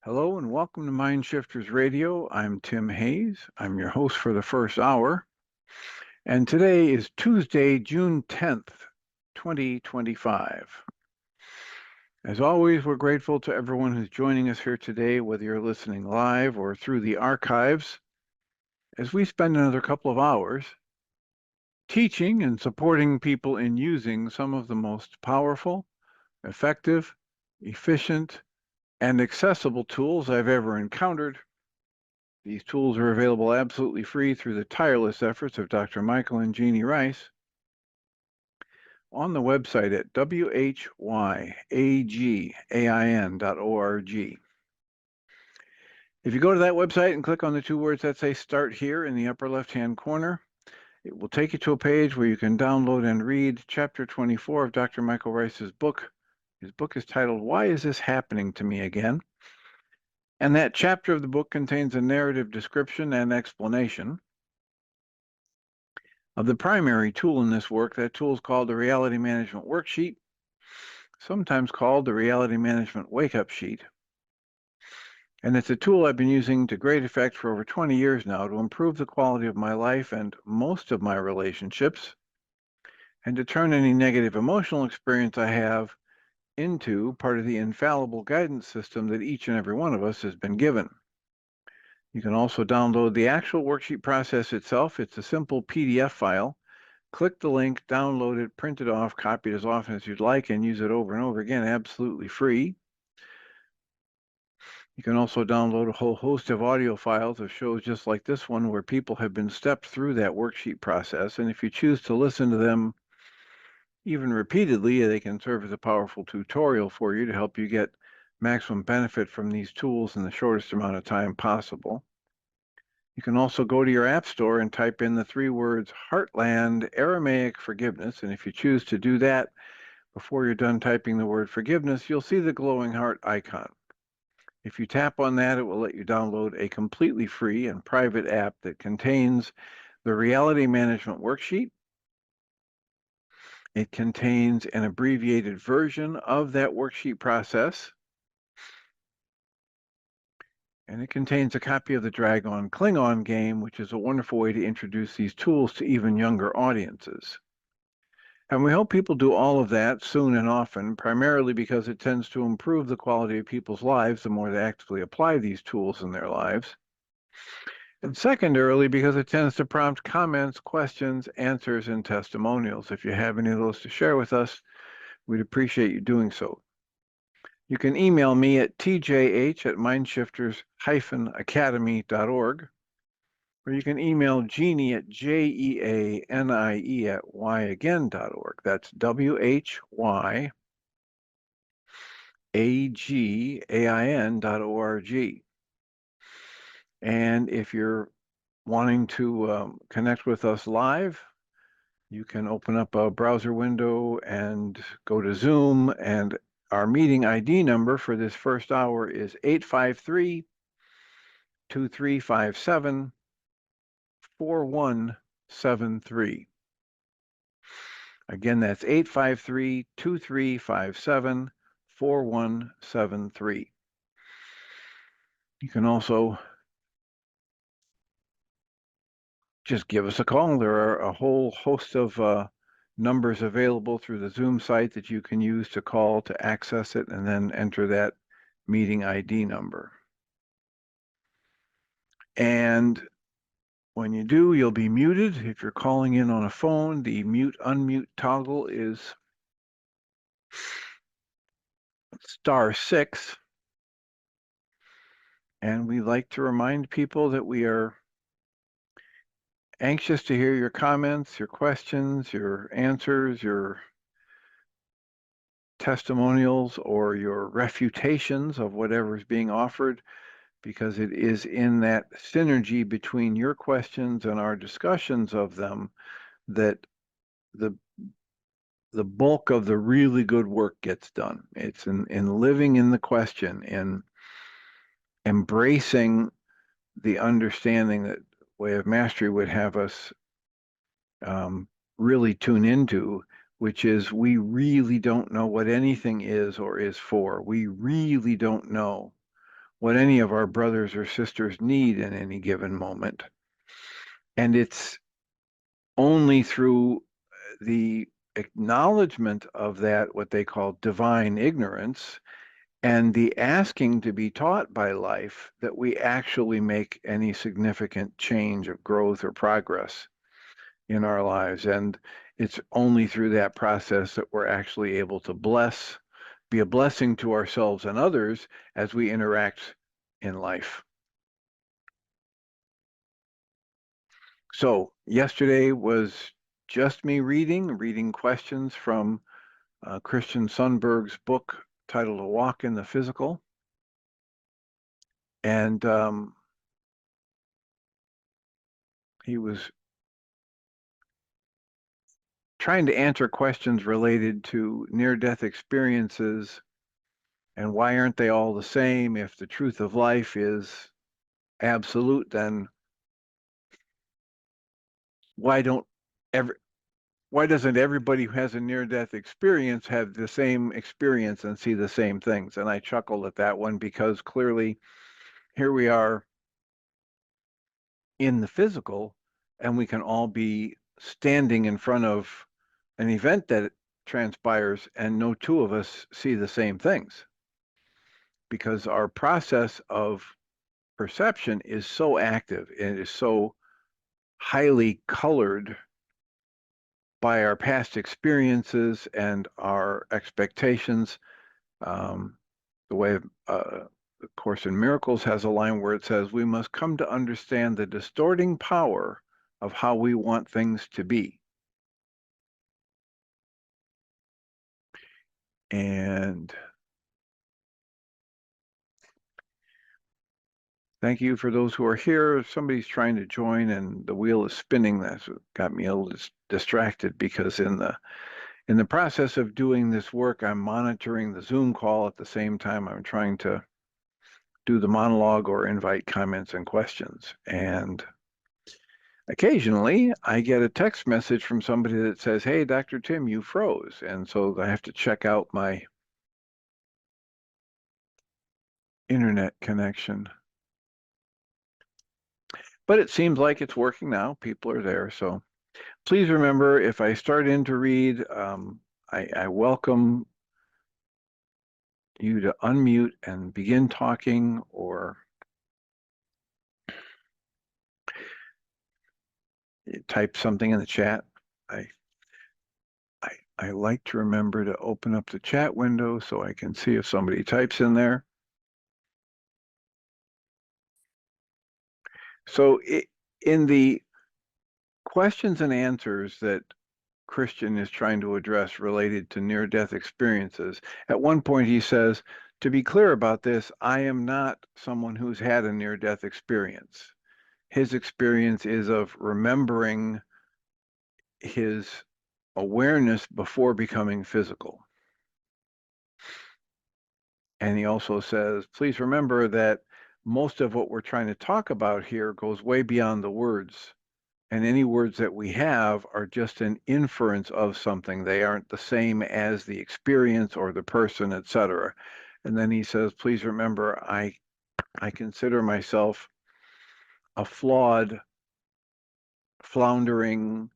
Hello and welcome to Mind Shifters Radio. I'm Tim Hayes. I'm your host for the first hour. And today is Tuesday, June 10th, 2025. As always, we're grateful to everyone who's joining us here today, whether you're listening live or through the archives, as we spend another couple of hours teaching and supporting people in using some of the most powerful, effective, efficient, and accessible tools I've ever encountered. These tools are available absolutely free through the tireless efforts of Dr. Michael and Jeannie Rice on the website at whyagain.org. If you go to that website and click on the two words that say Start Here in the upper left-hand corner, it will take you to a page where you can download and read Chapter 24 of Dr. Michael Rice's book. His book is titled, Why Is This Happening to Me Again? And that chapter of the book contains a narrative description and explanation of the primary tool in this work. That tool is called the Reality Management Worksheet, sometimes called the Reality Management Wake-Up Sheet. And it's a tool I've been using to great effect for over 20 years now to improve the quality of my life and most of my relationships, and to turn any negative emotional experience I have into part of the infallible guidance system that each and every one of us has been given. You can also download the actual worksheet process itself. It's a simple PDF file. Click the link, download it, print it off, copy it as often as you'd like, and use it over and over again, absolutely free. You can also download a whole host of audio files of shows just like this one where people have been stepped through that worksheet process. And if you choose to listen to them even repeatedly, they can serve as a powerful tutorial for you to help you get maximum benefit from these tools in the shortest amount of time possible. You can also go to your app store and type in the three words Heartland Aramaic Forgiveness. And if you choose to do that before you're done typing the word forgiveness, you'll see the glowing heart icon. If you tap on that, it will let you download a completely free and private app that contains the Reality Management Worksheet. It contains an abbreviated version of that worksheet process. And it contains a copy of the Dragon Klingon game, which is a wonderful way to introduce these tools to even younger audiences. And we hope people do all of that soon and often, primarily because it tends to improve the quality of people's lives the more they actively apply these tools in their lives. And secondarily, because it tends to prompt comments, questions, answers, and testimonials. If you have any of those to share with us, we'd appreciate you doing so. You can email me at tjh@mindshifters-academy.org, or you can email Jeannie at jeanie@whyagain.org. That's whyagain.org. And if you're wanting to connect with us live, you can open up a browser window and go to Zoom, and our meeting ID number for this first hour is 853-2357-4173. Again, that's 853-2357-4173. You can also just give us a call. There are a whole host of numbers available through the Zoom site that you can use to call to access it and then enter that meeting ID number. And when you do, you'll be muted. If you're calling in on a phone, the mute-unmute toggle is *6. And we like to remind people that we are anxious to hear your comments, your questions, your answers, your testimonials, or your refutations of whatever is being offered, because it is in that synergy between your questions and our discussions of them that the bulk of the really good work gets done. It's in living in the question, in embracing the understanding that Way of Mastery would have us really tune into, which is we really don't know what anything is or is for. We really don't know what any of our brothers or sisters need in any given moment. And it's only through the acknowledgement of that, what they call divine ignorance, and the asking to be taught by life, that we actually make any significant change of growth or progress in our lives. And it's only through that process that we're actually able to be a blessing to ourselves and others as we interact in life. So yesterday was just me reading questions from Christian Sundberg's book titled A Walk in the Physical. And he was trying to answer questions related to near-death experiences and why aren't they all the same? If the truth of life is absolute, then why don't every why doesn't everybody who has a near-death experience have the same experience and see the same things? And I chuckled at that one because clearly here we are in the physical, and we can all be standing in front of an event that transpires, and no two of us see the same things because our process of perception is so active and is so highly colored by our past experiences and our expectations. The way the Course in Miracles has a line where it says, we must come to understand the distorting power of how we want things to be. And thank you for those who are here. Somebody's trying to join and the wheel is spinning. That's what got me a little distracted because in the process of doing this work, I'm monitoring the Zoom call at the same time I'm trying to do the monologue or invite comments and questions. And occasionally I get a text message from somebody that says, hey, Dr. Tim, you froze. And so I have to check out my internet connection. But it seems like it's working now. People are there. So please remember, if I start in to read, I welcome you to unmute and begin talking or type something in the chat. I like to remember to open up the chat window so I can see if somebody types in there. So in the questions and answers that Christian is trying to address related to near-death experiences, at one point he says, to be clear about this, I am not someone who's had a near-death experience. His experience is of remembering his awareness before becoming physical. And he also says, please remember that most of what we're trying to talk about here goes way beyond the words. And any words that we have are just an inference of something. They aren't the same as the experience or the person, etc. And then he says, please remember, I consider myself a flawed, floundering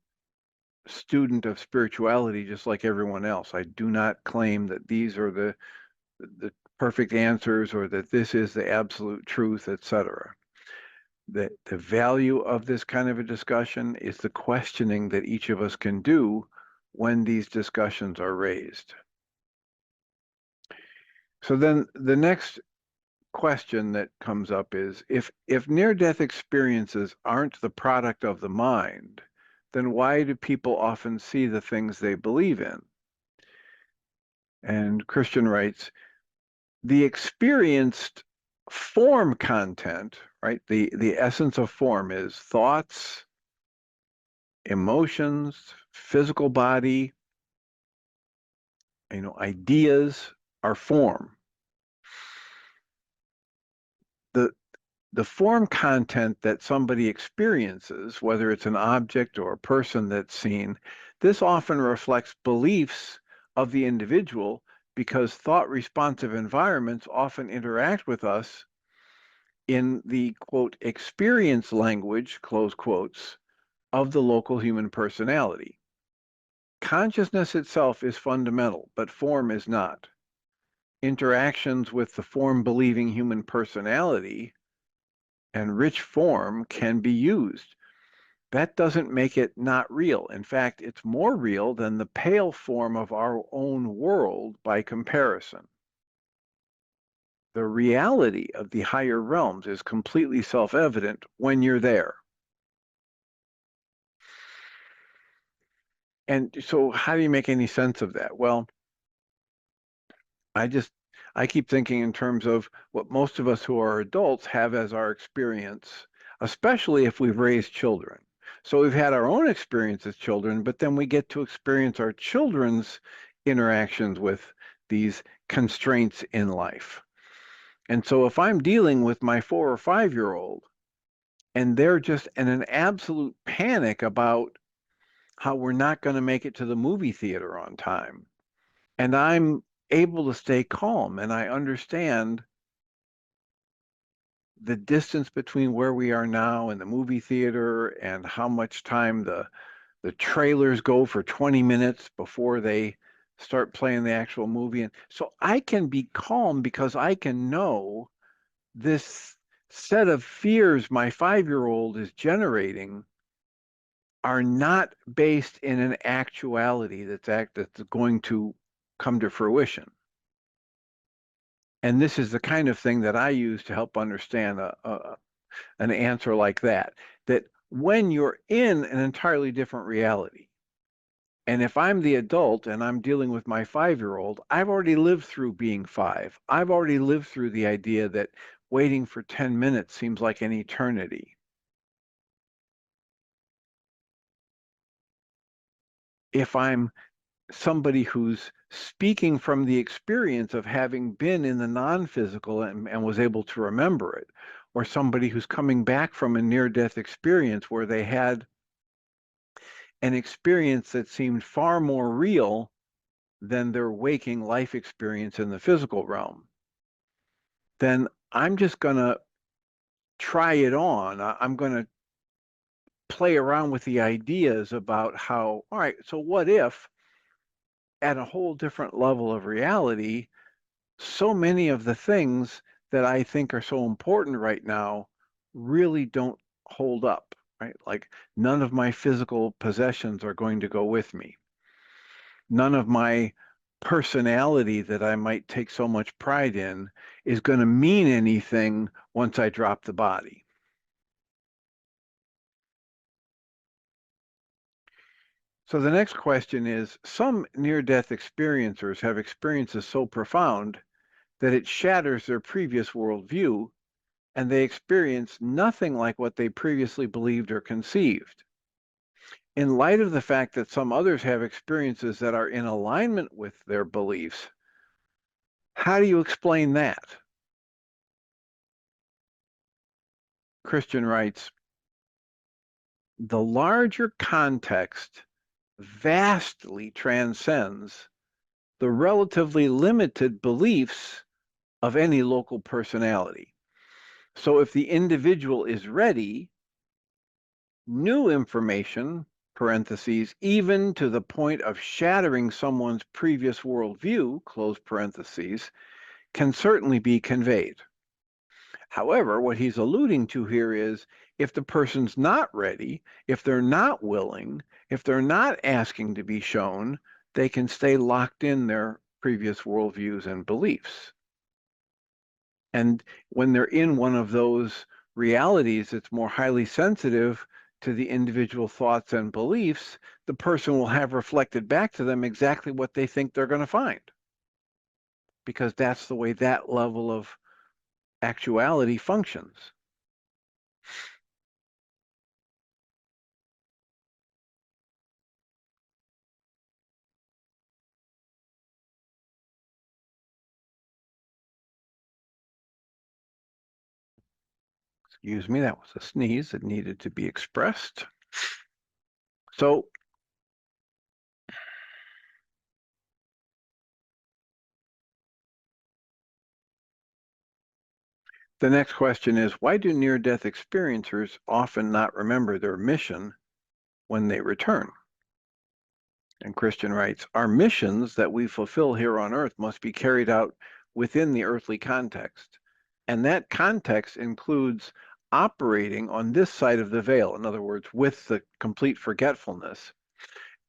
student of spirituality, just like everyone else. I do not claim that these are the perfect answers or that this is the absolute truth, etc. The value of this kind of a discussion is the questioning that each of us can do when these discussions are raised. So then the next question that comes up is, if near-death experiences aren't the product of the mind, then why do people often see the things they believe in? And Christian writes, the experienced form content, right? The essence of form is thoughts, emotions, physical body, ideas are form. The form content that somebody experiences, whether it's an object or a person that's seen, this often reflects beliefs of the individual because thought responsive environments often interact with us in the, quote, experience language, close quotes, of the local human personality. Consciousness itself is fundamental, but form is not. Interactions with the form-believing human personality and rich form can be used. That doesn't make it not real. In fact, it's more real than the pale form of our own world by comparison. The reality of the higher realms is completely self-evident when you're there. And so how do you make any sense of that? Well, I just I keep thinking in terms of what most of us who are adults have as our experience, especially if we've raised children. So we've had our own experience as children, but then we get to experience our children's interactions with these constraints in life. And so if I'm dealing with my 4 or 5-year-old and they're just in an absolute panic about how we're not going to make it to the movie theater on time, and I'm able to stay calm and I understand the distance between where we are now and the movie theater and how much time the trailers go for 20 minutes before they start playing the actual movie. And so I can be calm because I can know this set of fears my 5-year-old is generating are not based in an actuality that's going to come to fruition. And this is the kind of thing that I use to help understand an answer like that. That when you're in an entirely different reality, and if I'm the adult and I'm dealing with my 5-year-old, I've already lived through being 5. I've already lived through the idea that waiting for 10 minutes seems like an eternity. If I'm somebody who's speaking from the experience of having been in the non-physical and was able to remember it, or somebody who's coming back from a near-death experience where they had an experience that seemed far more real than their waking life experience in the physical realm, then I'm just going to try it on. I'm going to play around with the ideas about how, all right, so what if at a whole different level of reality, so many of the things that I think are so important right now really don't hold up, right? Like none of my physical possessions are going to go with me. None of my personality that I might take so much pride in is going to mean anything once I drop the body. So the next question is, some near-death experiencers have experiences so profound that it shatters their previous worldview, and they experience nothing like what they previously believed or conceived. In light of the fact that some others have experiences that are in alignment with their beliefs, how do you explain that? Christian writes, the larger context vastly transcends the relatively limited beliefs of any local personality. So if the individual is ready, new information, parentheses, even to the point of shattering someone's previous worldview, close parentheses, can certainly be conveyed. However, what he's alluding to here is if the person's not ready, if they're not willing, if they're not asking to be shown, they can stay locked in their previous worldviews and beliefs. And when they're in one of those realities that's more highly sensitive to the individual thoughts and beliefs, the person will have reflected back to them exactly what they think they're going to find. Because that's the way that level of actuality functions. Excuse me, that was a sneeze that needed to be expressed. So The next question is, why do near-death experiencers often not remember their mission when they return? And Christian writes, our missions that we fulfill here on earth must be carried out within the earthly context. And that context includes operating on this side of the veil, in other words, with the complete forgetfulness,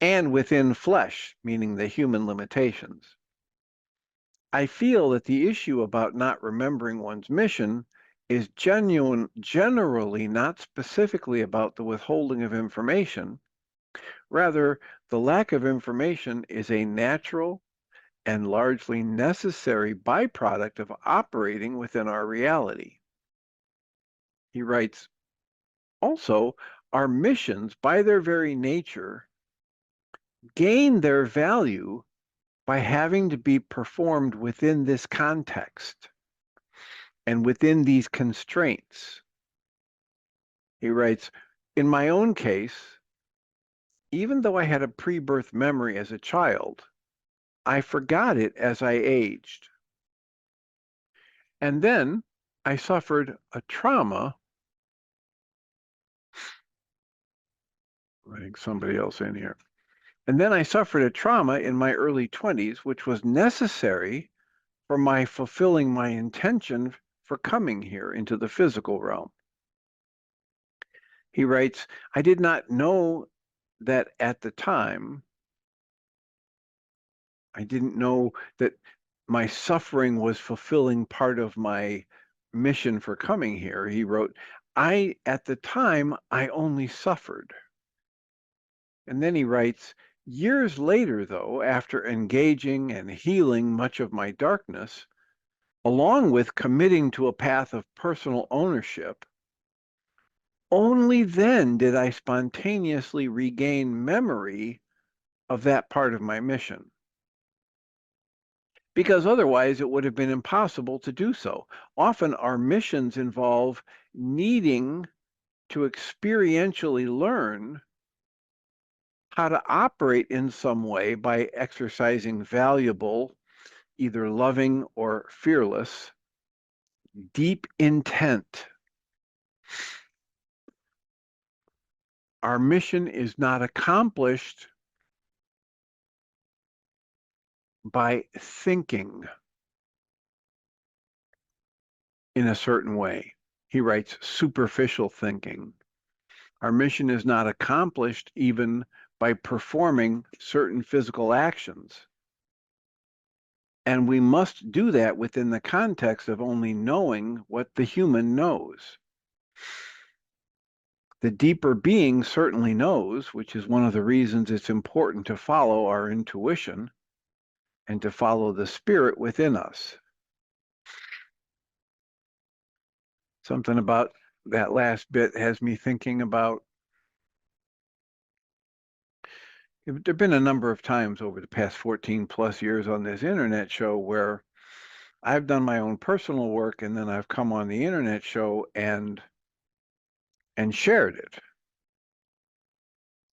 and within flesh, meaning the human limitations. I feel that the issue about not remembering one's mission is generally not specifically about the withholding of information. Rather, the lack of information is a natural and largely necessary byproduct of operating within our reality. He writes, also, our missions, by their very nature, gain their value by having to be performed within this context and within these constraints. He writes, in my own case, even though I had a pre-birth memory as a child, I forgot it as I aged. And then I suffered a trauma. Letting somebody else in here. And then I suffered a trauma in my early 20s, which was necessary for my fulfilling my intention for coming here into the physical realm. He writes, I did not know that at the time. I didn't know that my suffering was fulfilling part of my mission for coming here. He wrote, at the time, I only suffered. And then he writes, years later, though, after engaging and healing much of my darkness, along with committing to a path of personal ownership, only then did I spontaneously regain memory of that part of my mission. Because otherwise it would have been impossible to do so. Often our missions involve needing to experientially learn how to operate in some way by exercising valuable, either loving or fearless, deep intent. Our mission is not accomplished by thinking in a certain way. He writes, superficial thinking. Our mission is not accomplished even by performing certain physical actions. And we must do that within the context of only knowing what the human knows. The deeper being certainly knows, which is one of the reasons it's important to follow our intuition and to follow the spirit within us. Something about that last bit has me thinking about, there have been a number of times over the past 14 plus years on this internet show where I've done my own personal work and then I've come on the internet show and shared it.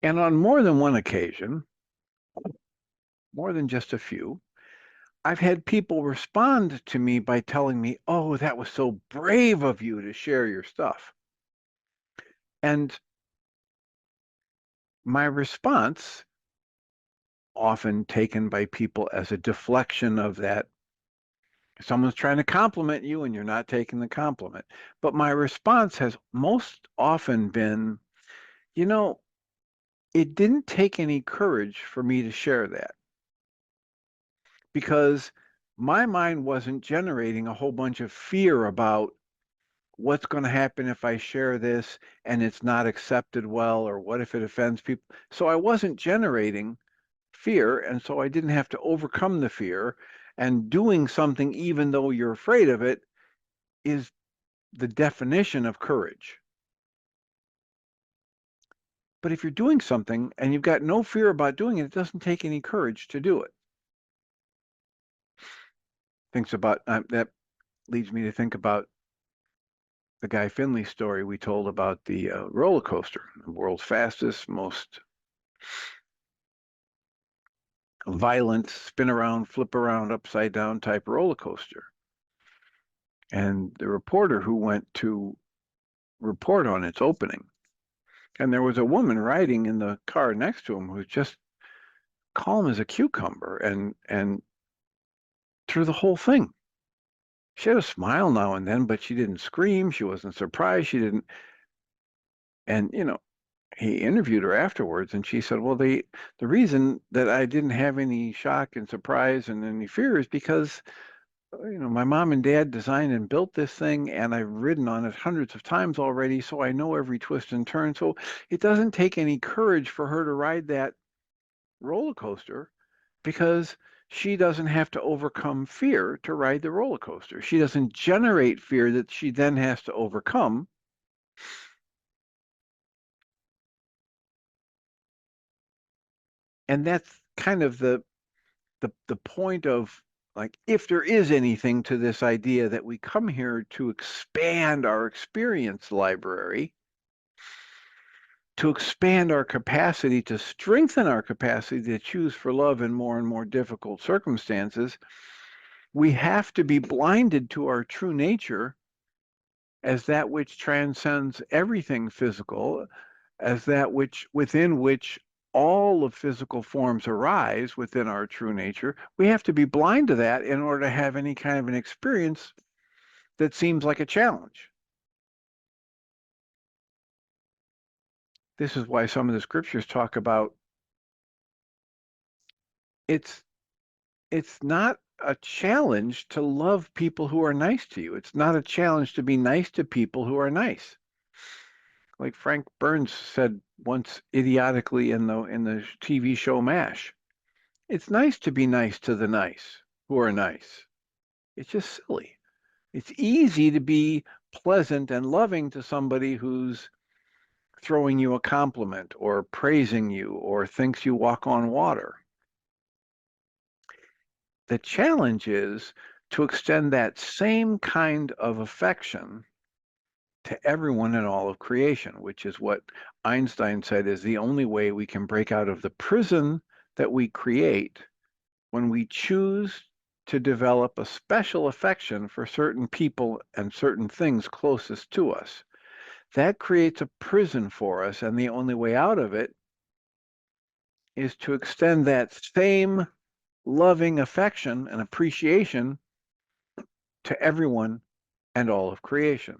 And on more than one occasion, more than just a few, I've had people respond to me by telling me, oh, that was so brave of you to share your stuff. And my response, often taken by people as a deflection of that, someone's trying to compliment you and you're not taking the compliment. But my response has most often been, you know, it didn't take any courage for me to share that, because my mind wasn't generating a whole bunch of fear about what's going to happen if I share this and it's not accepted well, or what if it offends people. So I wasn't generating fear, and so I didn't have to overcome the fear. And doing something even though you're afraid of it is the definition of courage. But if you're doing something and you've got no fear about doing it, it doesn't take any courage to do it. Thinks about that leads me to think about the Guy Finley story we told about the roller coaster, the world's fastest, most violent, spin around, flip around, upside down type roller coaster. and the reporter who went to report on its opening. And there was a woman riding in the car next to him who was just calm as a cucumber and through the whole thing. She had a smile now and then, but she didn't scream. She wasn't surprised. She didn't. And, he interviewed her afterwards and she said, well, the reason that I didn't have any shock and surprise and any fear is because, my mom and dad designed and built this thing and I've ridden on it hundreds of times already. So I know every twist and turn. So it doesn't take any courage for her to ride that roller coaster because she doesn't have to overcome fear to ride the roller coaster. She doesn't generate fear that she then has to overcome. And that's kind of the point of, like, if there is anything to this idea that we come here to expand our experience library, to expand our capacity, to strengthen our capacity to choose for love in more and more difficult circumstances, we have to be blinded to our true nature as that which transcends everything physical, as that which within which all of physical forms arise within our true nature. We have to be blind to that in order to have any kind of an experience that seems like a challenge. This is why some of the scriptures talk about it's it's not a challenge to love people who are nice to you. It's not a challenge to be nice to people who are nice. Like Frank Burns said once idiotically in the TV show MASH. It's nice to be nice to the nice who are nice. It's just silly. It's easy to be pleasant and loving to somebody who's throwing you a compliment or praising you or thinks you walk on water. The challenge is to extend that same kind of affection to everyone in all of creation, which is what Einstein said is the only way we can break out of the prison that we create when we choose to develop a special affection for certain people and certain things closest to us. That creates a prison for us, and the only way out of it is to extend that same loving affection and appreciation to everyone and all of creation.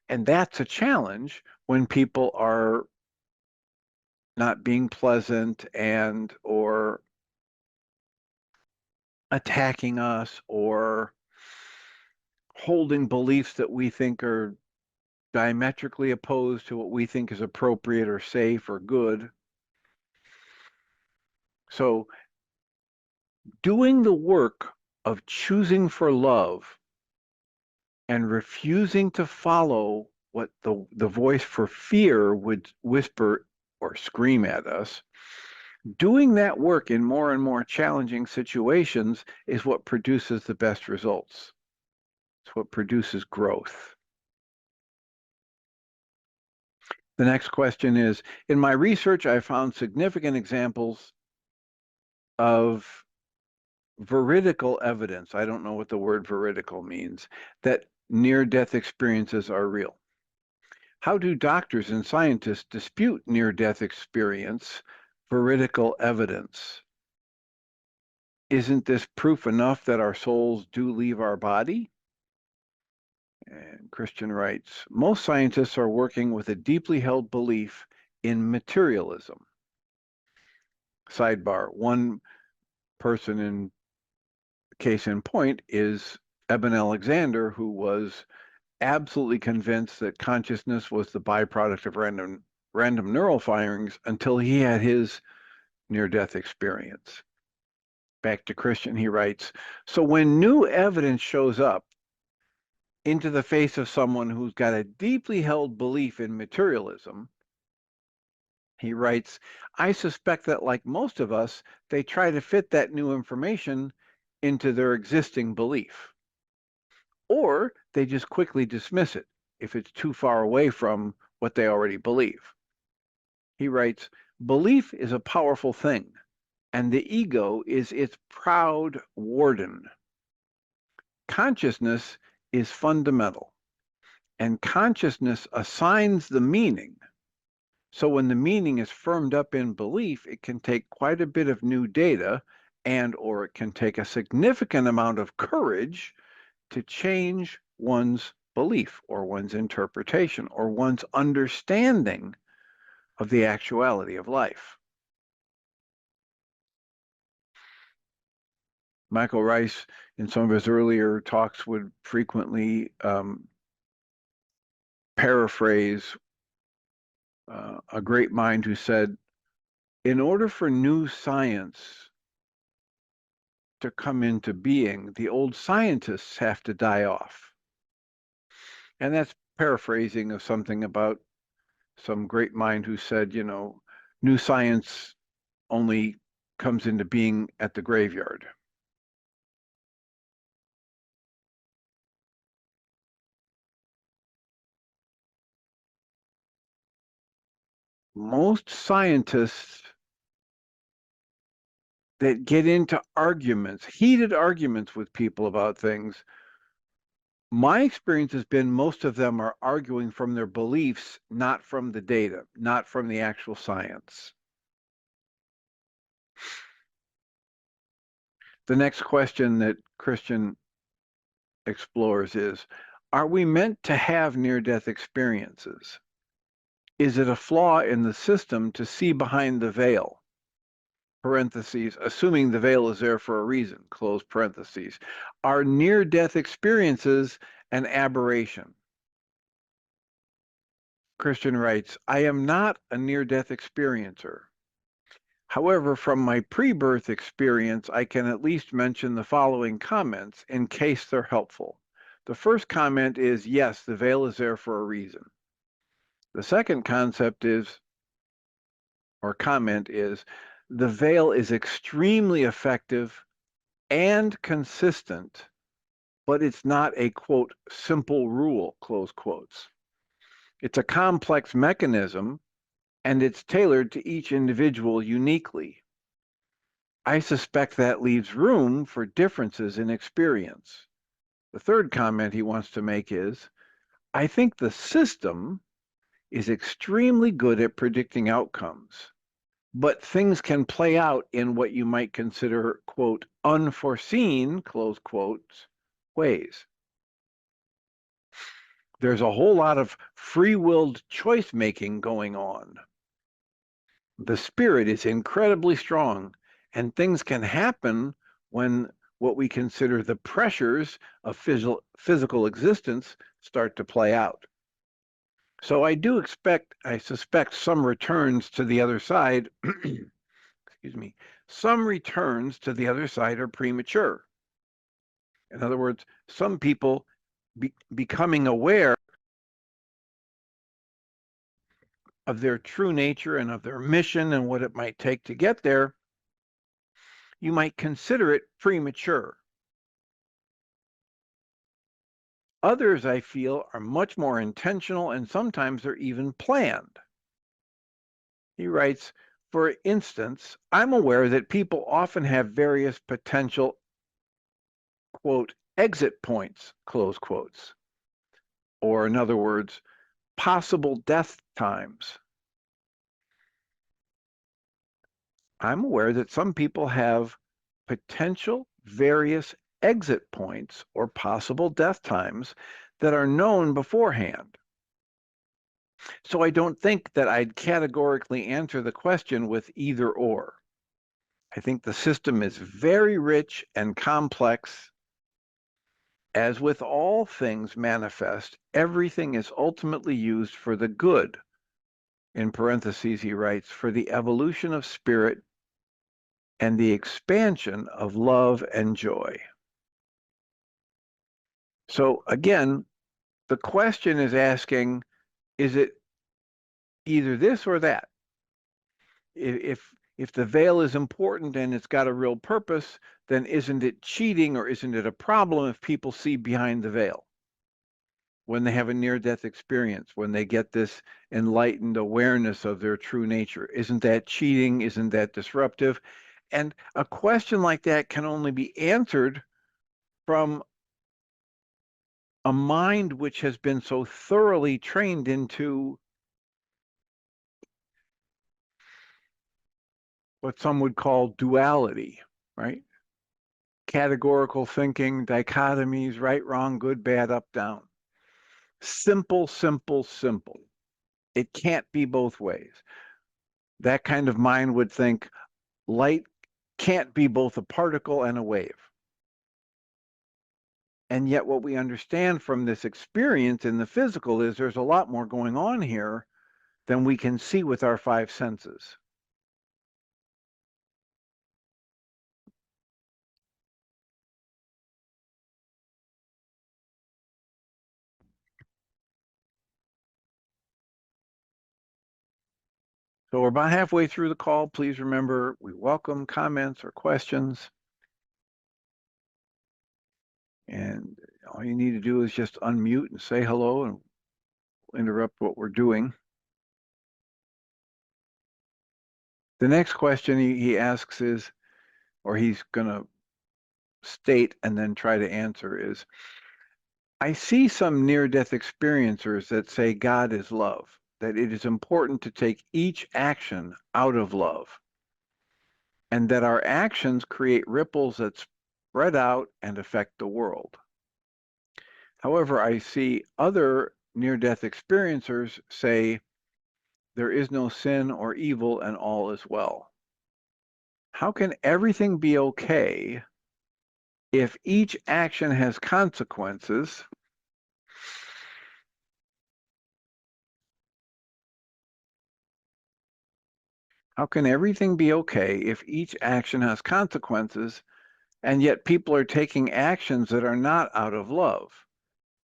And that's a challenge when people are not being pleasant and or attacking us or holding beliefs that we think are diametrically opposed to what we think is appropriate or safe or good. So doing the work of choosing for love and refusing to follow what the voice for fear would whisper or scream at us, doing that work in more and more challenging situations is what produces the best results. It's what produces growth. The next question is, in my research, I found significant examples of veridical evidence. I don't know what the word veridical means, that near-death experiences are real. How do doctors and scientists dispute near-death experience veridical evidence? Isn't this proof enough that our souls do leave our body? And Christian writes, most scientists are working with a deeply held belief in materialism. Sidebar, one person in case in point is Eben Alexander, who was absolutely convinced that consciousness was the byproduct of random neural firings until he had his near-death experience. Back to Christian, he writes, so when new evidence shows up into the face of someone who's got a deeply held belief in materialism, he writes, I suspect that like most of us, they try to fit that new information into their existing belief. Or they just quickly dismiss it if it's too far away from what they already believe. He writes, belief is a powerful thing, and the ego is its proud warden. Consciousness is fundamental, and consciousness assigns the meaning. So when the meaning is firmed up in belief, it can take quite a bit of new data, and or it can take a significant amount of courage to change one's belief or one's interpretation or one's understanding of the actuality of life. Michael Rice, in some of his earlier talks, would frequently paraphrase a great mind who said, in order for new science to come into being, the old scientists have to die off. And that's paraphrasing of something about some great mind who said, you know, new science only comes into being at the graveyard. Most scientists that get into arguments, heated arguments with people about things, my experience has been most of them are arguing from their beliefs, not from the data, not from the actual science. The next question that Christian explores is, are we meant to have near-death experiences? Is it a flaw in the system to see behind the veil? Parentheses, assuming the veil is there for a reason, close parentheses. Are near-death experiences an aberration? Christian writes, I am not a near-death experiencer. However, from my pre-birth experience, I can at least mention the following comments in case they're helpful. The first comment is, yes, the veil is there for a reason. The second concept is, or comment is, the veil is extremely effective and consistent, but it's not a, quote, simple rule, close quotes. It's a complex mechanism, and it's tailored to each individual uniquely. I suspect that leaves room for differences in experience. The third comment he wants to make is, I think the system is extremely good at predicting outcomes, but things can play out in what you might consider, quote, unforeseen, close quotes, ways. There's a whole lot of free-willed choice-making going on. The spirit is incredibly strong, and things can happen when what we consider the pressures of physical existence start to play out. So I suspect some returns to the other side, excuse me, some returns to the other side are premature. In other words, some people becoming aware of their true nature and of their mission and what it might take to get there, you might consider it premature. Others, I feel, are much more intentional and sometimes they're even planned. He writes, for instance, I'm aware that people often have various potential, quote, exit points, close quotes, or in other words, possible death times. I'm aware that some people have potential various exit points or possible death times that are known beforehand. So I don't think that I'd categorically answer the question with either or. I think the system is very rich and complex. As with all things manifest, everything is ultimately used for the good. In parentheses, he writes, for the evolution of spirit and the expansion of love and joy. So again, the question is asking, is it either this or that? If the veil is important and it's got a real purpose, then isn't it cheating or isn't it a problem if people see behind the veil? When they have a near-death experience, when they get this enlightened awareness of their true nature, isn't that cheating? Isn't that disruptive? And a question like that can only be answered from a mind which has been so thoroughly trained into what some would call duality, right? Categorical thinking, dichotomies, right, wrong, good, bad, up, down. Simple, simple, simple. It can't be both ways. That kind of mind would think light can't be both a particle and a wave. And yet what we understand from this experience in the physical is there's a lot more going on here than we can see with our five senses. So we're about halfway through the call. Please remember, we welcome comments or questions. And all you need to do is just unmute and say hello and interrupt what we're doing. The next question he asks is, or he's going to state and then try to answer is, I see some near-death experiencers that say God is love, that it is important to take each action out of love, and that our actions create ripples that spread out and affect the world. However, I see other near-death experiencers say there is no sin or evil and all is well. How can everything be okay if each action has consequences? How can everything be okay if each action has consequences, and yet people are taking actions that are not out of love,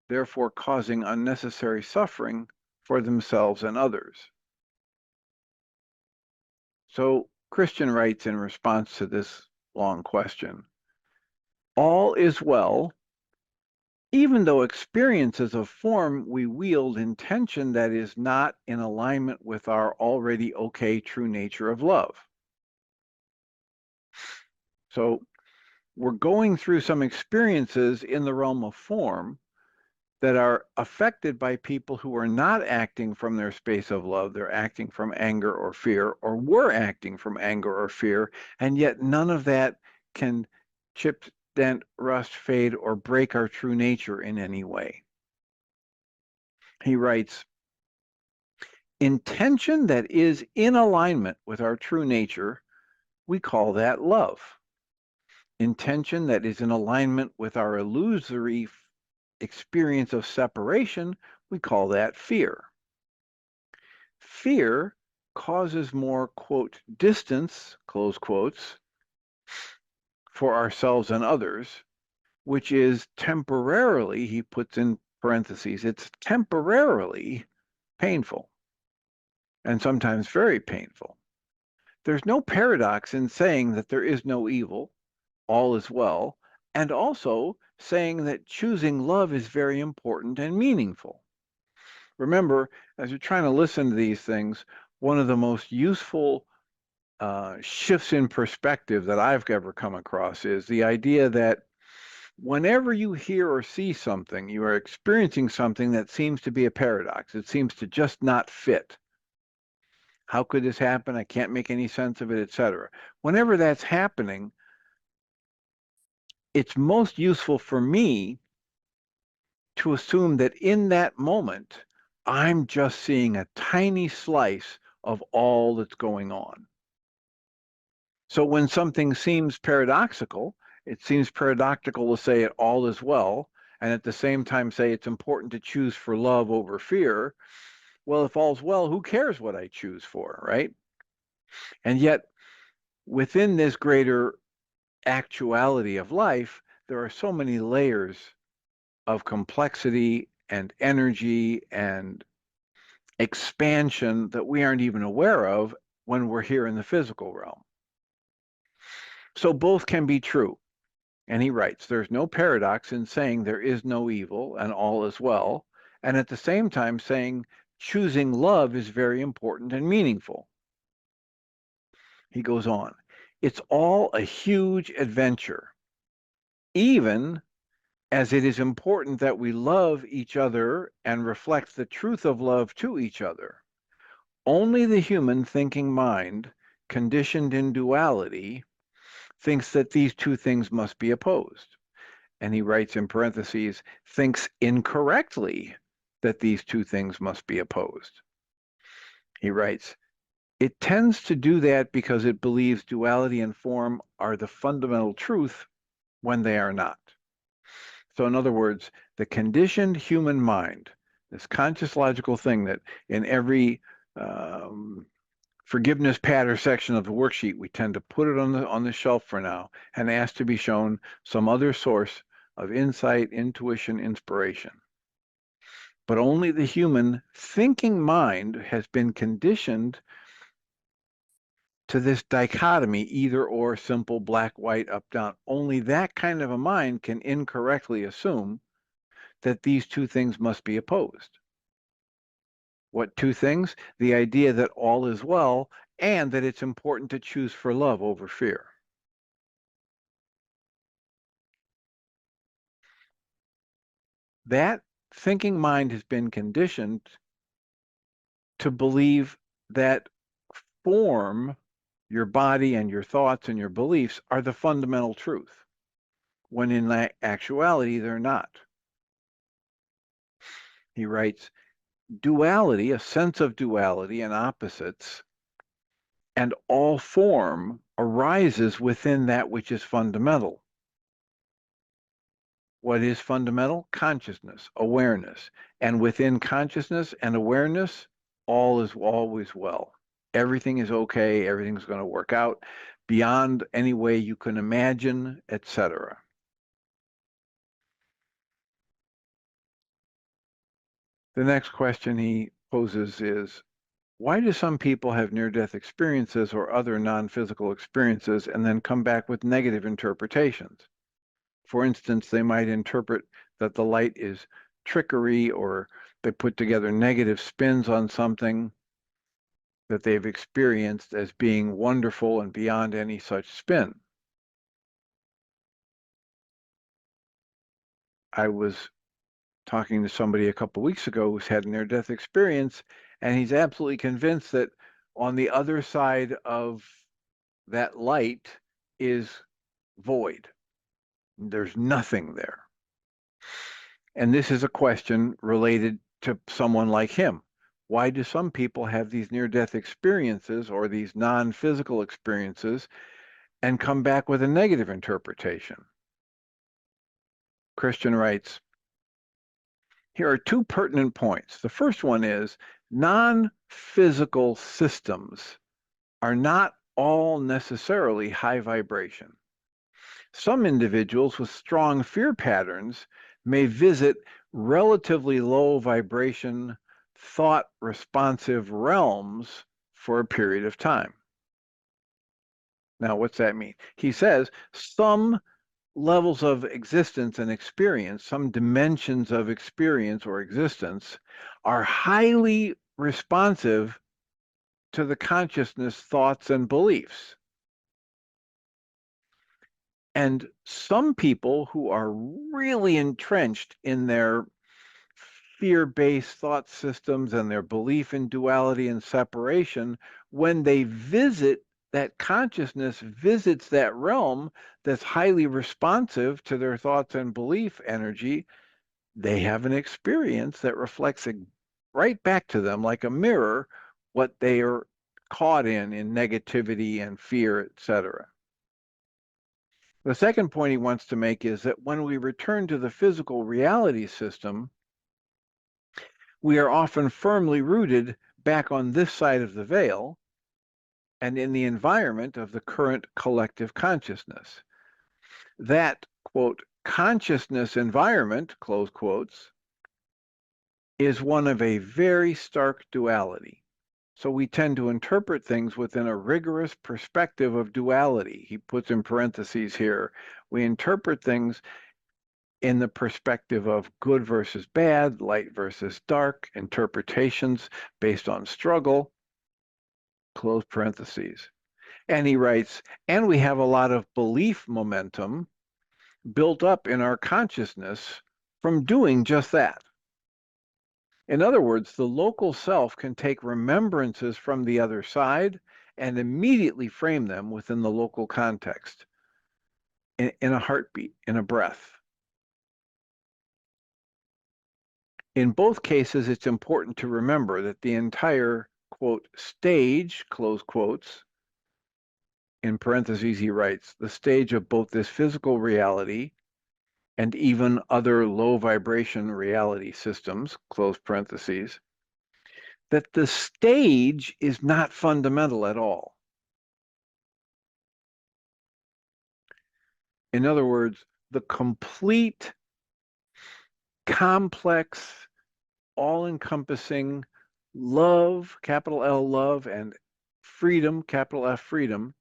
therefore causing unnecessary suffering for themselves and others? So Christian writes in response to this long question, all is well, even though experience is a form we wield intention that is not in alignment with our already okay true nature of love. So we're going through some experiences in the realm of form that are affected by people who are not acting from their space of love. They're acting from anger or fear, or were acting from anger or fear, and yet none of that can chip, dent, rust, fade, or break our true nature in any way. He writes, intention that is in alignment with our true nature, we call that love. Intention that is in alignment with our illusory experience of separation, we call that fear. Fear causes more, quote, distance, close quotes, for ourselves and others, which is temporarily, he puts in parentheses, it's temporarily painful, and sometimes very painful. There's no paradox in saying that there is no evil, all is well, and also saying that choosing love is very important and meaningful. Remember, as you're trying to listen to these things, one of the most useful shifts in perspective that I've ever come across is the idea that whenever you hear or see something, you are experiencing something that seems to be a paradox. It seems to just not fit. How could this happen? I can't make any sense of it, etc. Whenever that's happening, it's most useful for me to assume that in that moment, I'm just seeing a tiny slice of all that's going on. So when something seems paradoxical, it seems paradoxical to say it all is well, and at the same time say it's important to choose for love over fear. Well, if all's well, who cares what I choose for, right? And yet, within this greater actuality of life, there are so many layers of complexity and energy and expansion that we aren't even aware of when we're here in the physical realm. So both can be true. And he writes, there's no paradox in saying there is no evil and all is well, and at the same time saying choosing love is very important and meaningful. He goes on, it's all a huge adventure, even as it is important that we love each other and reflect the truth of love to each other. Only the human thinking mind, conditioned in duality, thinks that these two things must be opposed. And he writes in parentheses, thinks incorrectly that these two things must be opposed. He writes, it tends to do that because it believes duality and form are the fundamental truth when they are not. So in other words, the conditioned human mind, this conscious logical thing that in every forgiveness pattern section of the worksheet, we tend to put it on the shelf for now and ask to be shown some other source of insight, intuition, inspiration. But only the human thinking mind has been conditioned to this dichotomy, either or, simple, black, white, up, down. Only that kind of a mind can incorrectly assume that these two things must be opposed. What two things? The idea that all is well and that it's important to choose for love over fear. That thinking mind has been conditioned to believe that form, your body and your thoughts and your beliefs, are the fundamental truth, when in actuality they're not. He writes, duality, a sense of duality and opposites, and all form arises within that which is fundamental. What is fundamental? Consciousness, awareness. And within consciousness and awareness, all is always well. Everything is okay, everything's going to work out beyond any way you can imagine, etc. The next question he poses is, why do some people have near-death experiences or other non-physical experiences and then come back with negative interpretations? For instance, they might interpret that the light is trickery, or they put together negative spins on something that they've experienced as being wonderful and beyond any such spin. I was talking to somebody a couple of weeks ago who's had a near-death experience, and he's absolutely convinced that on the other side of that light is void. There's nothing there. And this is a question related to someone like him. Why do some people have these near-death experiences or these non-physical experiences and come back with a negative interpretation? Christian writes, here are two pertinent points. The first one is non-physical systems are not all necessarily high vibration. Some individuals with strong fear patterns may visit relatively low vibration, thought responsive realms for a period of time. Now, what's that mean? He says some levels of existence and experience, some dimensions of experience or existence, are highly responsive to the consciousness, thoughts, and beliefs. And some people who are really entrenched in their fear-based thought systems and their belief in duality and separation, when they visit that consciousness, visits that realm that's highly responsive to their thoughts and belief energy, they have an experience that reflects it right back to them like a mirror, what they are caught in negativity and fear, etc. The second point he wants to make is that when we return to the physical reality system, we are often firmly rooted back on this side of the veil and in the environment of the current collective consciousness. That, quote, consciousness environment, close quotes, is one of a very stark duality. So we tend to interpret things within a rigorous perspective of duality. He puts in parentheses here, we interpret things in the perspective of good versus bad, light versus dark, interpretations based on struggle, close parentheses. And he writes, and we have a lot of belief momentum built up in our consciousness from doing just that. In other words, the local self can take remembrances from the other side and immediately frame them within the local context, in a heartbeat, in a breath. In both cases, it's important to remember that the entire, quote, stage, close quotes, in parentheses, he writes, the stage of both this physical reality and even other low vibration reality systems, close parentheses, that the stage is not fundamental at all. In other words, the complete, complex, all-encompassing love, capital L love, and freedom, capital F freedom,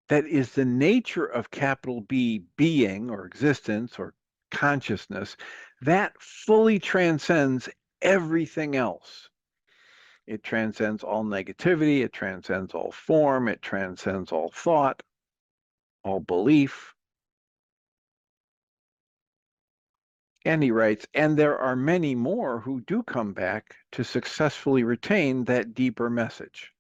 that is the nature of capital B being or existence or consciousness, that fully transcends everything else. It transcends all negativity, it transcends all form, it transcends all thought, all belief. And he writes, and there are many more who do come back to successfully retain that deeper message.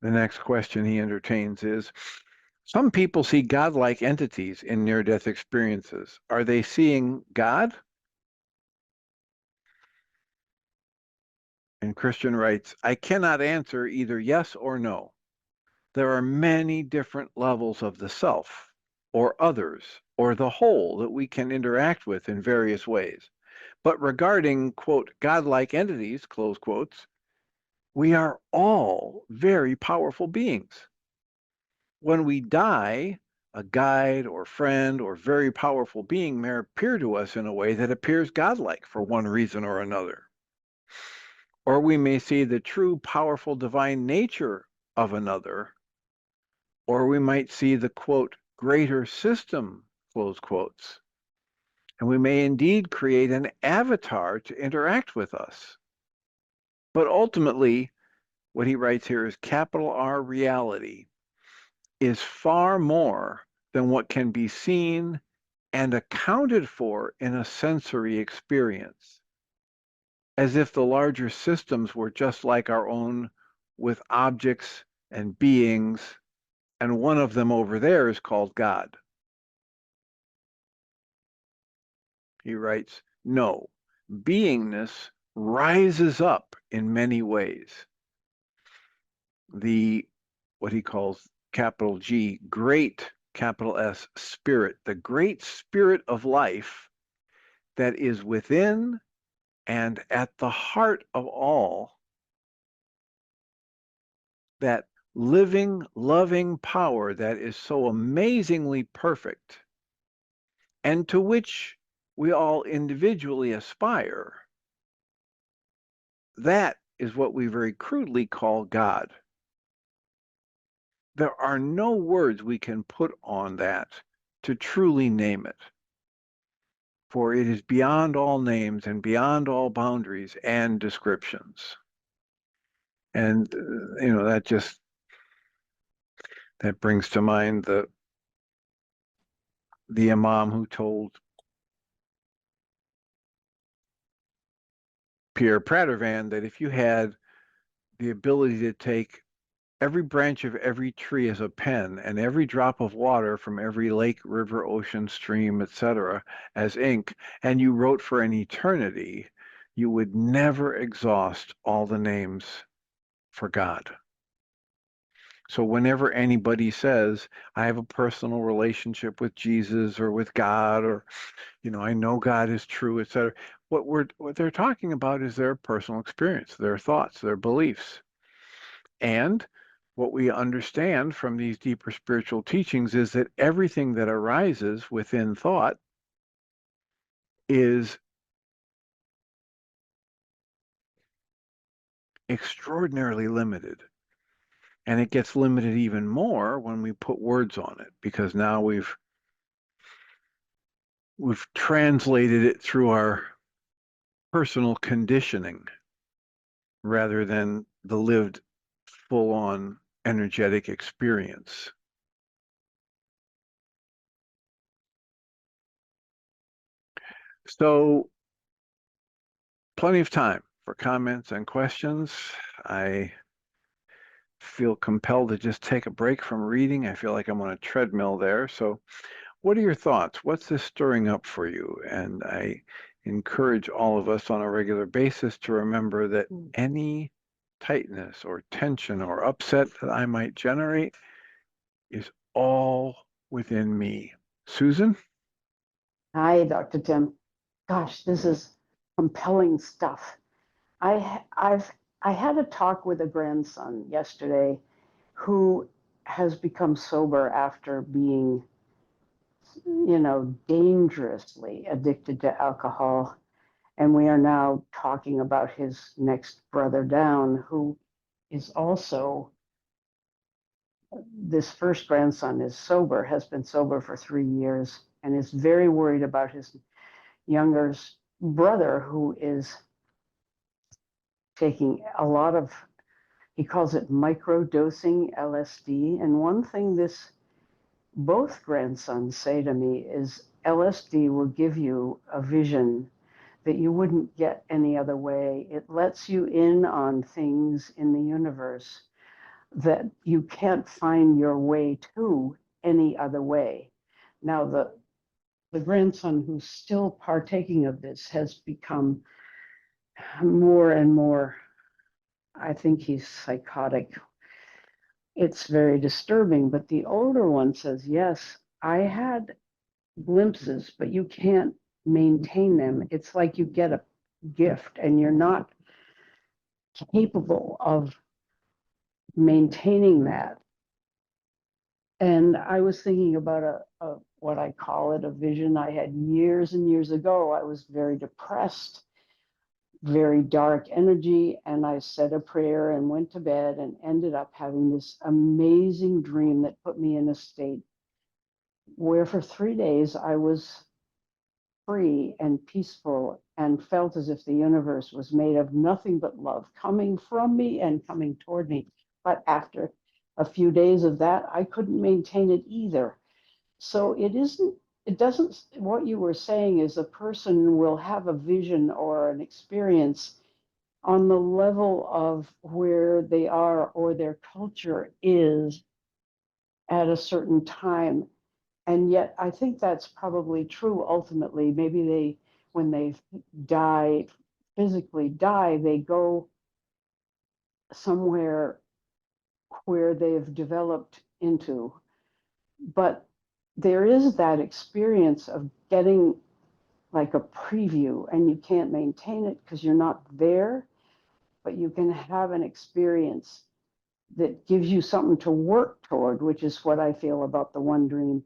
The next question he entertains is, some people see godlike entities in near-death experiences. Are they seeing God? And Christian writes, I cannot answer either yes or no. There are many different levels of the self, or others, or the whole that we can interact with in various ways. But regarding, quote, godlike entities, close quotes, we are all very powerful beings. When we die, a guide or friend or very powerful being may appear to us in a way that appears godlike for one reason or another. Or we may see the true powerful divine nature of another, or we might see the, quote, greater system, close quotes. And we may indeed create an avatar to interact with us. But ultimately, what he writes here is capital R reality is far more than what can be seen and accounted for in a sensory experience, as if the larger systems were just like our own with objects and beings, and one of them over there is called God. He writes, no, beingness rises up in many ways. The, what he calls capital G, great, capital S, spirit, the great spirit of life that is within and at the heart of all, that living, loving power that is so amazingly perfect and to which we all individually aspire, that is what we very crudely call God. There are no words we can put on that to truly name it, for it is beyond all names and beyond all boundaries and descriptions. And, that brings to mind the imam who told Pierre Pradervan that if you had the ability to take every branch of every tree as a pen and every drop of water from every lake, river, ocean, stream, etc., as ink, and you wrote for an eternity, you would never exhaust all the names for God. So whenever anybody says, I have a personal relationship with Jesus or with God, or, I know God is true, etc., what they're talking about is their personal experience, their thoughts, their beliefs. And what we understand from these deeper spiritual teachings is that everything that arises within thought is extraordinarily limited. And it gets limited even more when we put words on it, because now we've translated it through our personal conditioning rather than the lived full-on energetic experience. So plenty of time for comments and questions. I feel compelled to just take a break from reading. I feel like I'm on a treadmill there. So what are your thoughts? What's this stirring up for you? And I encourage all of us on a regular basis to remember that any tightness or tension or upset that I might generate is all within me. Susan? Hi, Dr. Tim. Gosh, this is compelling stuff. I had a talk with a grandson yesterday who has become sober after being, dangerously addicted to alcohol. And we are now talking about his next brother down, who is also, this first grandson is sober, has been sober for 3 years, and is very worried about his younger brother, who is taking a lot of, he calls it micro dosing LSD. And one thing both grandsons say to me is LSD will give you a vision that you wouldn't get any other way. It lets you in on things in the universe that you can't find your way to any other way. Now, the grandson who's still partaking of this has become more and more, I think he's psychotic. It's very disturbing. But the older one says, yes, I had glimpses, but you can't maintain them. It's like you get a gift and you're not capable of maintaining that. And I was thinking about a what I call it, a vision I had years and years ago. I was very depressed, very dark energy, and I said a prayer and went to bed and ended up having this amazing dream that put me in a state where for 3 days I was free and peaceful and felt as if the universe was made of nothing but love coming from me and coming toward me. But after a few days of that, I couldn't maintain it either. So it doesn't, what you were saying is a person will have a vision or an experience on the level of where they are or their culture is at a certain time. And yet I think that's probably true ultimately. Maybe when they die, physically die, they go somewhere where they've developed into. But there is that experience of getting like a preview, and you can't maintain it because you're not there, but you can have an experience that gives you something to work toward, which is what I feel about the one dream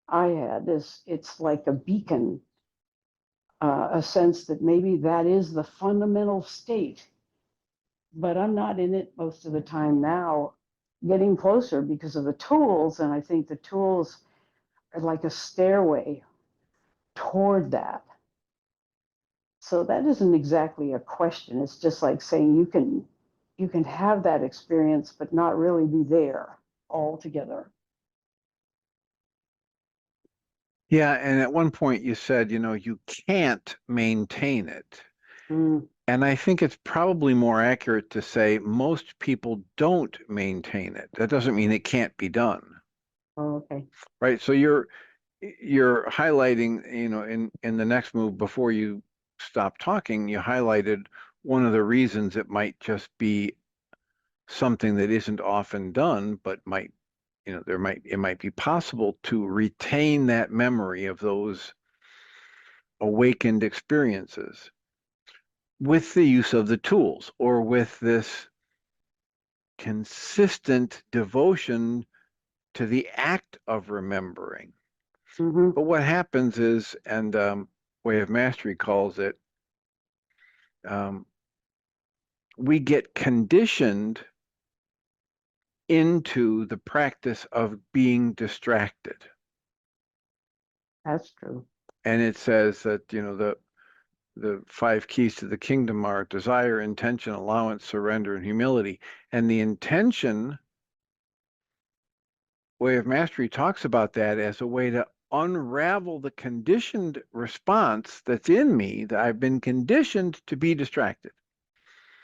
I had. It's like a beacon, a sense that maybe that is the fundamental state, but I'm not in it most of the time now, getting closer because of the tools. And I think the tools are like a stairway toward that. So that isn't exactly a question. It's just like saying you can have that experience, but not really be there altogether. Yeah, and at one point you said, you can't maintain it. Mm. And I think it's probably more accurate to say most people don't maintain it. That doesn't mean it can't be done, Oh, okay. right? So you're highlighting, in the next move before you stop talking, you highlighted one of the reasons it might just be something that isn't often done, but might, it might be possible to retain that memory of those awakened experiences with the use of the tools or with this consistent devotion to the act of remembering. Mm-hmm. But what happens is, and Way of Mastery calls it, um, we get conditioned into the practice of being distracted. That's true. And it says that, the five keys to the kingdom are desire, intention, allowance, surrender, and humility. And the intention way of mastery talks about that as a way to unravel the conditioned response that's in me, that I've been conditioned to be distracted.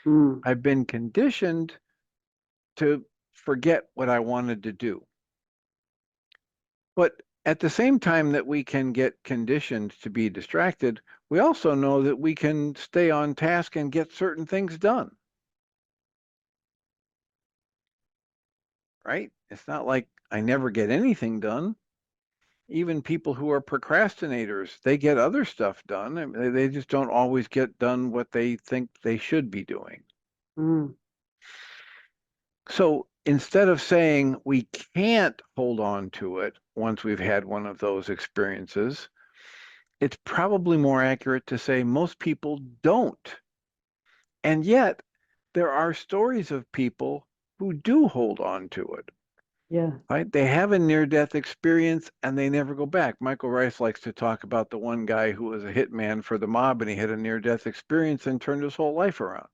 Mm. I've been conditioned to forget what I wanted to do. But at the same time that we can get conditioned to be distracted, we also know that we can stay on task and get certain things done, right? It's not like I never get anything done. Even people who are procrastinators, they get other stuff done. I mean, they just don't always get done what they think they should be doing. Mm. So instead of saying we can't hold on to it once we've had one of those experiences, it's probably more accurate to say most people don't. And yet, there are stories of people who do hold on to it. Yeah. Right? They have a near-death experience and they never go back. Michael Rice likes to talk about the one guy who was a hitman for the mob and he had a near-death experience and turned his whole life around.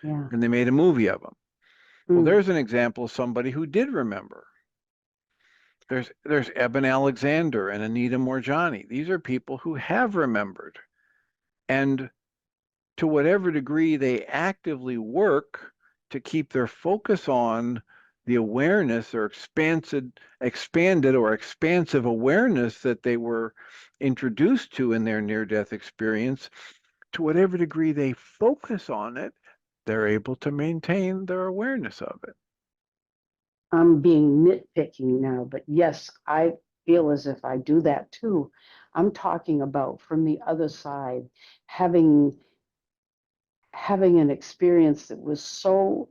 Yeah. And they made a movie of him. Well, Mm. there's an example of somebody who did remember. There's Eben Alexander and Anita Morjani. These are people who have remembered. And to whatever degree they actively work to keep their focus on the awareness or expanded or expansive awareness that they were introduced to in their near-death experience, to whatever degree they focus on it, they're able to maintain their awareness of it. I'm being nitpicking now, but yes, I feel as if I do that too. I'm talking about from the other side, having an experience that was so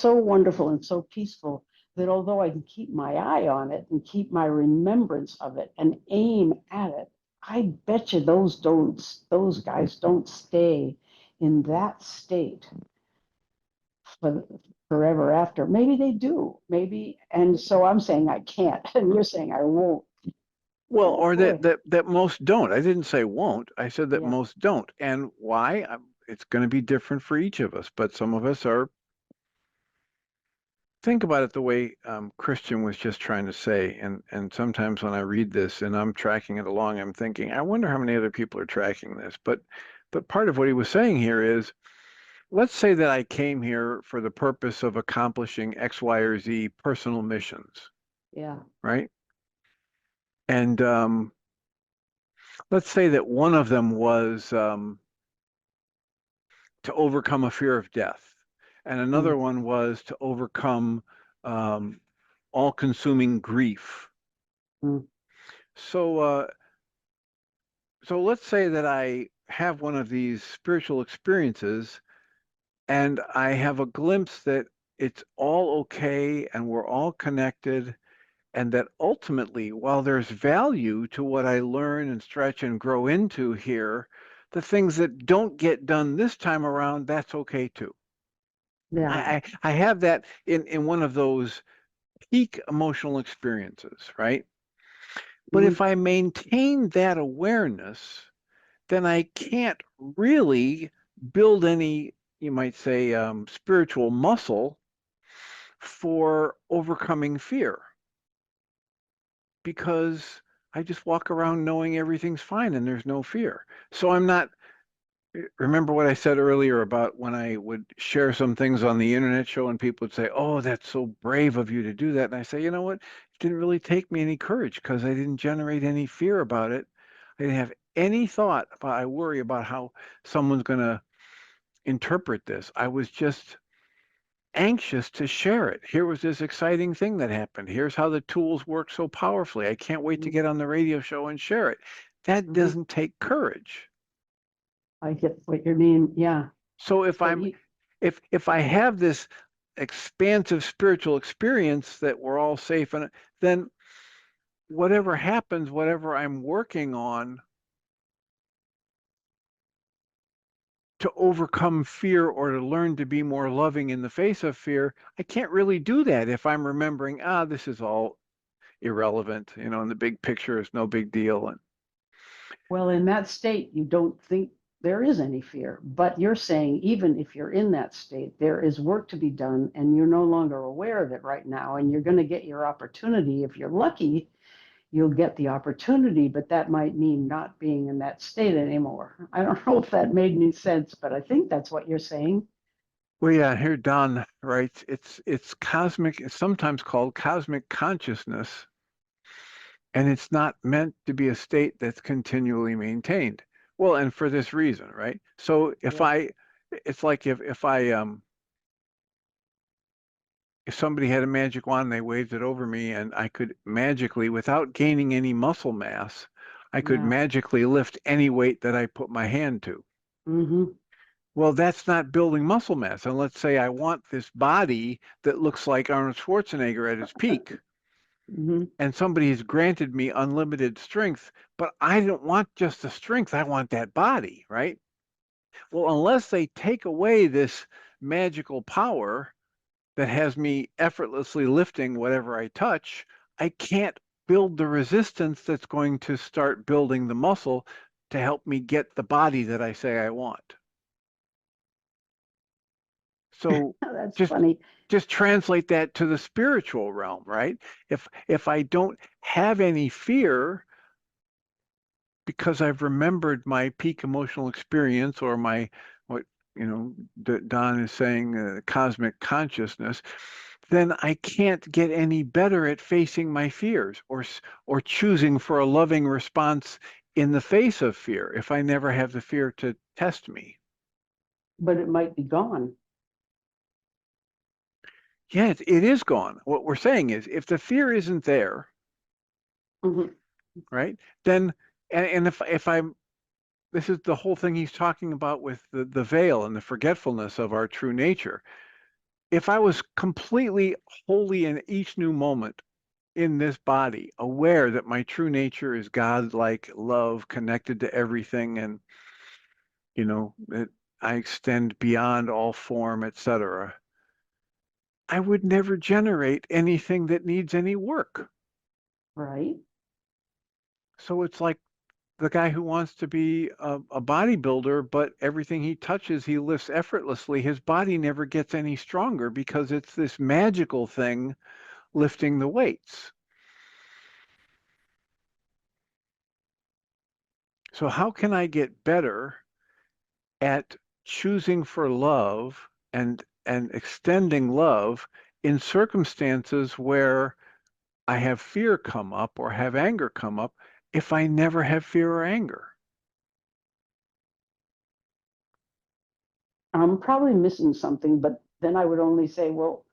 wonderful and so peaceful that although I can keep my eye on it and keep my remembrance of it and aim at it, I bet you those guys don't stay in that state for forever after. Maybe they do, maybe. And so I'm saying I can't, and you're saying I won't. Well, Oh or that boy, that most don't. I didn't say won't. I said that yeah, most don't. And why? It's going to be different for each of us, but some of us are. Think about it the way Christian was just trying to say, and sometimes when I read this and I'm tracking it along, I'm thinking, I wonder how many other people are tracking this. But part of what he was saying here is, let's say that I came here for the purpose of accomplishing X, Y, or Z personal missions, yeah, right? And let's say that one of them was to overcome a fear of death, and another mm, one was to overcome um, all-consuming grief. mm, So, so let's say that I have one of these spiritual experiences and I have a glimpse that it's all okay and we're all connected, and that ultimately, while there's value to what I learn and stretch and grow into here, the things that don't get done this time around, that's okay too. yeah, I have that in one of those peak emotional experiences, right? But mm, if I maintain that awareness, then I can't really build any, you might say, spiritual muscle for overcoming fear because I just walk around knowing everything's fine and there's no fear. So I'm not, remember what I said earlier about when I would share some things on the internet show and people would say, "Oh, that's so brave of you to do that." And I say, you know what? It didn't really take me any courage because I didn't generate any fear about it. I didn't have any thought about, I worry about how someone's going to interpret this. I was just anxious to share it. Here was this exciting thing that happened. Here's how the tools work so powerfully. I can't wait to mm, get on the radio show and share it. That mhm. doesn't take courage. I get what you mean. Yeah, So if but I'm you, if I have this expansive spiritual experience that we're all safe and then whatever happens, whatever I'm working on to overcome fear or to learn to be more loving in the face of fear, I can't really do that if I'm remembering, this is all irrelevant, in the big picture, it's no big deal. Well, in that state, you don't think there is any fear, but you're saying even if you're in that state, there is work to be done and you're no longer aware of it right now. And you're going to get your opportunity. If you're lucky, you'll get the opportunity, but that might mean not being in that state anymore. I don't know if that made any sense, but I think that's what you're saying. Well, yeah, here Don writes, it's cosmic, it's sometimes called cosmic consciousness, and it's not meant to be a state that's continually maintained. Well, and for this reason, right? So Yeah. it's like if somebody had a magic wand and they waved it over me and I could magically, without gaining any muscle mass, I could Yeah. magically lift any weight that I put my hand to. Mm-hmm. Well, that's not building muscle mass. And let's say I want this body that looks like Arnold Schwarzenegger at his peak, Mm-hmm. and somebody has granted me unlimited strength, but I don't want just the strength, I want that body, right? Well, unless they take away this magical power that has me effortlessly lifting whatever I touch, I can't build the resistance that's going to start building the muscle to help me get the body that I say I want. So That's just funny. just translate that to the spiritual realm, right? If I don't have any fear because I've remembered my peak emotional experience or my what Don is saying cosmic consciousness, then I can't get any better at facing my fears or choosing for a loving response in the face of fear if I never have the fear to test me. But it might be gone. Yeah, it is gone. What we're saying is if the fear isn't there, Mm-hmm. right, then and if I'm this is the whole thing he's talking about with the veil and the forgetfulness of our true nature. If I was completely holy in each new moment in this body, aware that my true nature is God-like love connected to everything and that I extend beyond all form, etc., I would never generate anything that needs any work. Right. So it's like the guy who wants to be a bodybuilder, but everything he touches, he lifts effortlessly. His body never gets any stronger because it's this magical thing lifting the weights. So how can I get better at choosing for love and extending love in circumstances where I have fear come up or have anger come up if I never have fear or anger? I'm probably missing something, but then I would only say, well,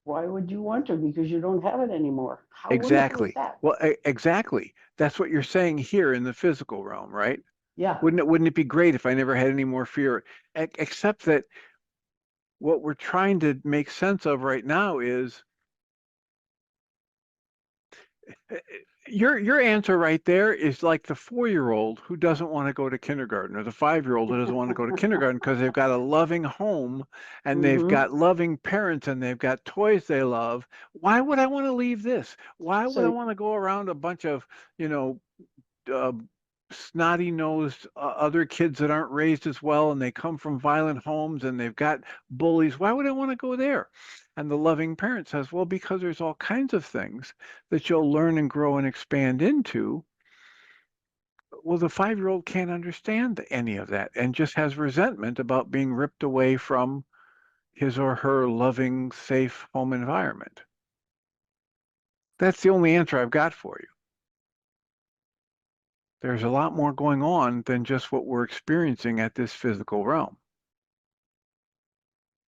why would you want to? Because you don't have it anymore. How wonderful is Exactly. that? Well, exactly. That's what you're saying here in the physical realm, right? Yeah. Wouldn't it be great if I never had any more fear? Except that what we're trying to make sense of right now is uh, your answer right there is like the 4-year-old who doesn't want to go to kindergarten or the 5-year-old who doesn't want to go to kindergarten because they've got a loving home and they've Mm-hmm. got loving parents and they've got toys they love. Why would I want to leave this? Why would I So, want to go around a bunch of, you know, uh, snotty-nosed other kids that aren't raised as well and they come from violent homes and they've got bullies? Why would I want to go there? And the loving parent says, well, because there's all kinds of things that you'll learn and grow and expand into. Well, the 5-year-old can't understand any of that and just has resentment about being ripped away from his or her loving, safe home environment. That's the only answer I've got for you. There's a lot more going on than just what we're experiencing at this physical realm.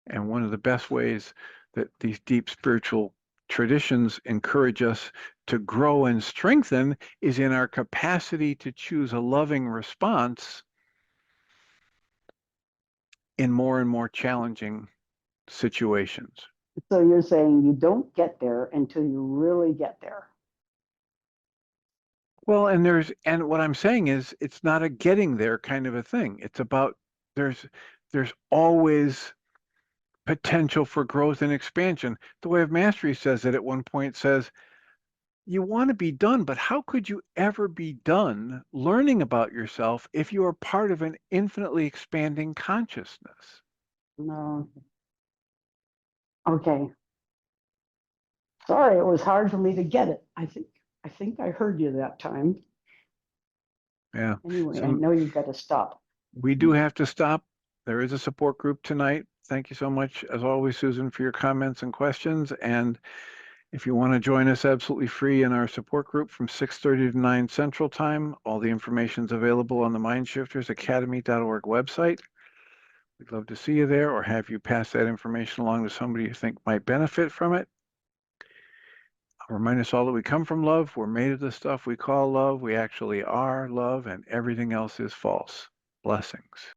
And one of the best ways that these deep spiritual traditions encourage us to grow and strengthen is in our capacity to choose a loving response in more and more challenging situations. so you're saying you don't get there until you really get there. Well, and what I'm saying is it's not a getting there kind of a thing. It's about there's there's always potential for growth and expansion. The Way of Mastery says it at one point says You want to be done, but how could you ever be done learning about yourself if you are part of an infinitely expanding consciousness? No. Okay. Sorry, it was hard for me to get it. I think I heard you that time. Yeah. Anyway, I So know you've got to stop. we do have to stop. There is a support group tonight. Thank you so much, as always, Susan, for your comments and questions. And if you want to join us absolutely free in our support group from 6:30 to 9 Central Time, all the information is available on the MindShiftersAcademy.org website. We'd love to see you there or have you pass that information along to somebody you think might benefit from it. I'll remind us all that we come from love. We're made of the stuff we call love. We actually are love, and everything else is false. Blessings.